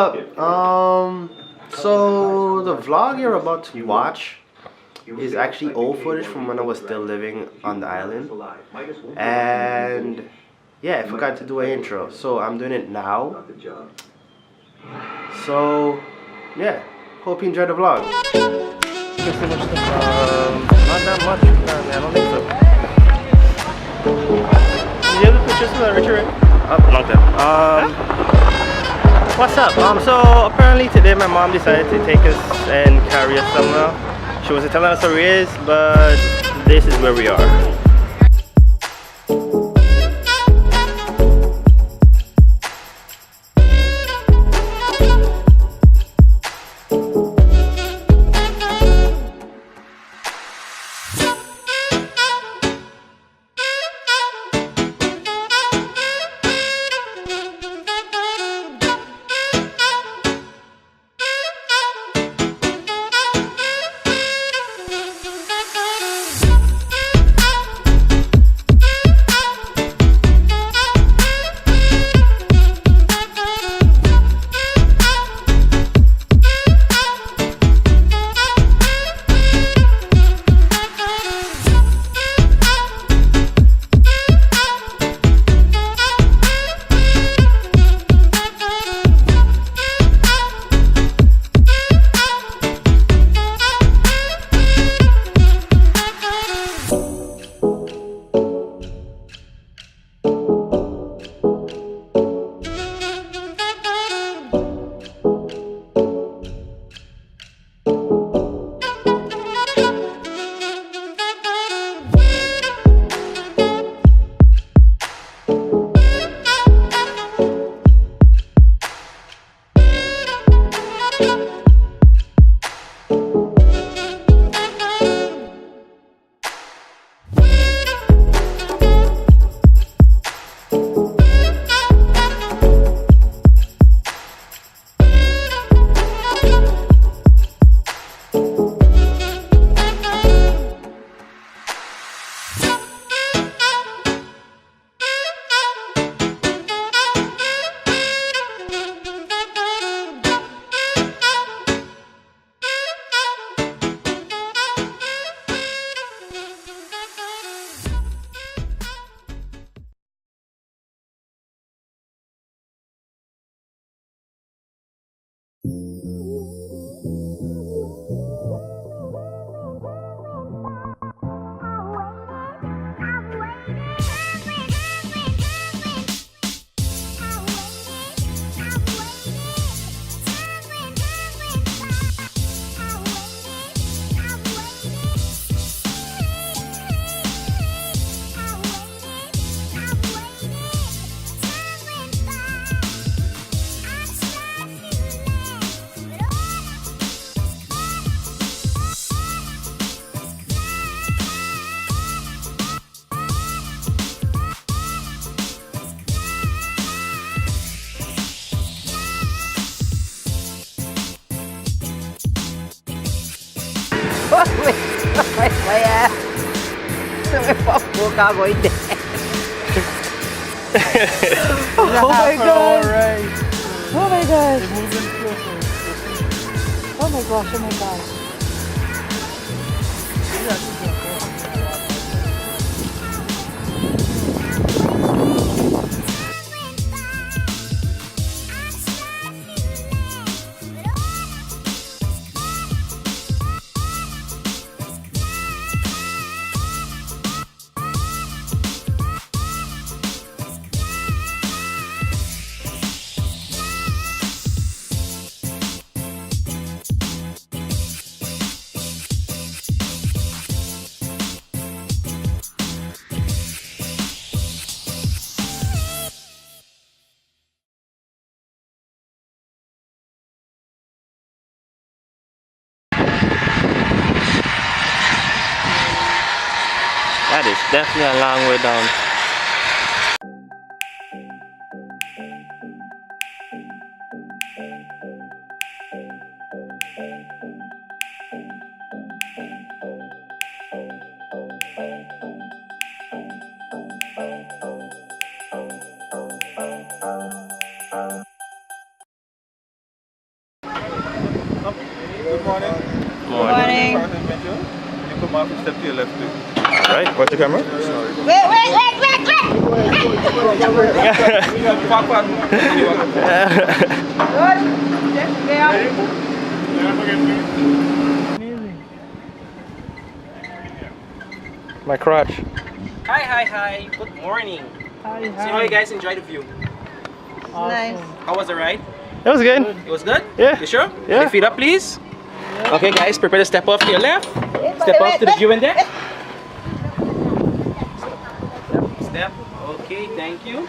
up? So the vlog you're about to watch is actually old footage from when I was still living on the island. And yeah, I forgot to do an intro, so I'm doing it now. So yeah, hope you enjoy the vlog. Not that much. I don't think so. You have the pictures of that, Richard? Long time. What's up? So apparently today my mom decided to take us and carry us somewhere. She wasn't telling us where it is, but this is where we are. May ass. May papo ka mo hindi. Oh my god. Oh my god. Oh my gosh, oh my gosh. That is definitely a long way down. Good morning. Morning. You come off and step to your left, please. Right, watch the camera. Wait. My crotch. Hi. Good morning. Hi. So how you guys enjoy the view? Nice. How was the ride? That was good. It was good? Yeah. You sure? Yeah. Okay, feet up, please. Okay, guys, prepare to step off to your left. Step off to the view in there. Step. Okay, thank you.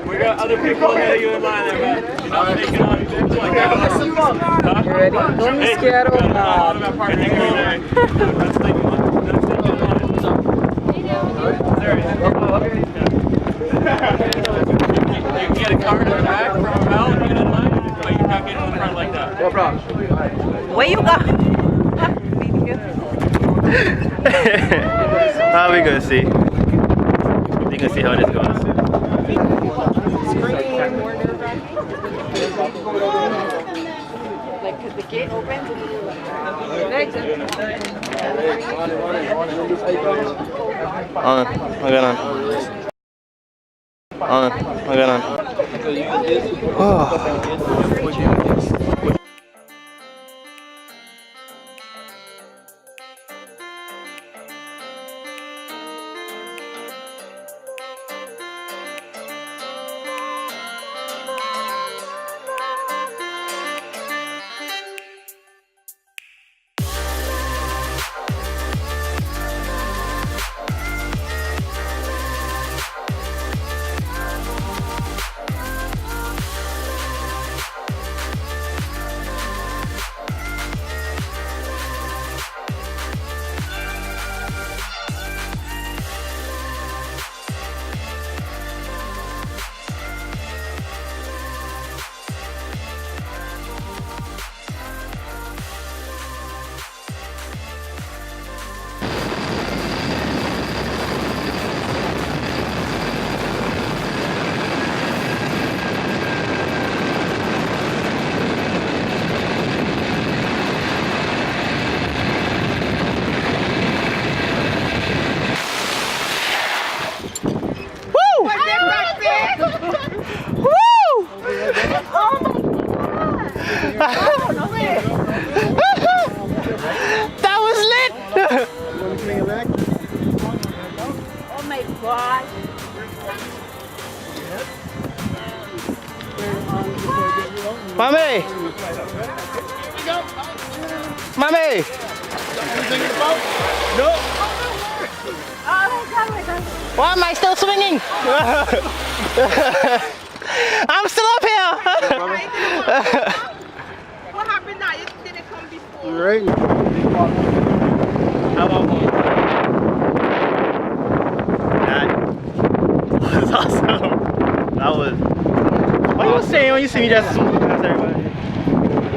We got other people ahead of you in line there, man. You're not taking on like that. You ready? Don't be scared of You can get a card in the back from a bell and get in line, but you can't get in the front like that. No problem. Where you go? How we gonna see? We gonna see how this goes. Like, cause the gate opens. On, again on. On, again on. Oh. That was lit! Oh my god. Mommy! Mommy! No! Why am I still swinging? I'm still up here! What happened now? You didn't come before. Right. How about one? That was awesome. That was. What you saying when you see me just zoom past everybody?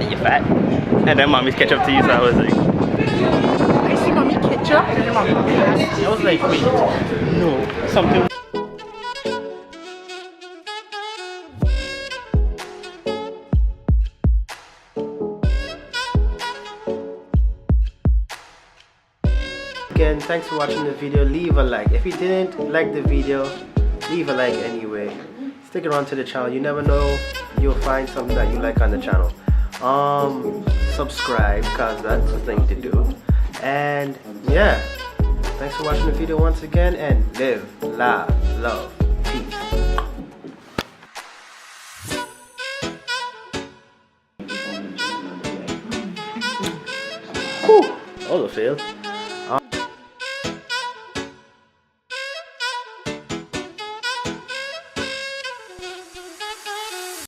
You fat. And then mommy's catch up to you, so I was like. I see mommy ketchup. I was like, wait, no, something. Again, thanks for watching the video. Leave a like. If you didn't like the video, leave a like anyway. Stick around to the channel. You never know, you'll find something that you like on the channel. Subscribe, cause that's the thing to do. And yeah, thanks for watching the video once again, and live, laugh, love, peace. Whew. Oh, failed.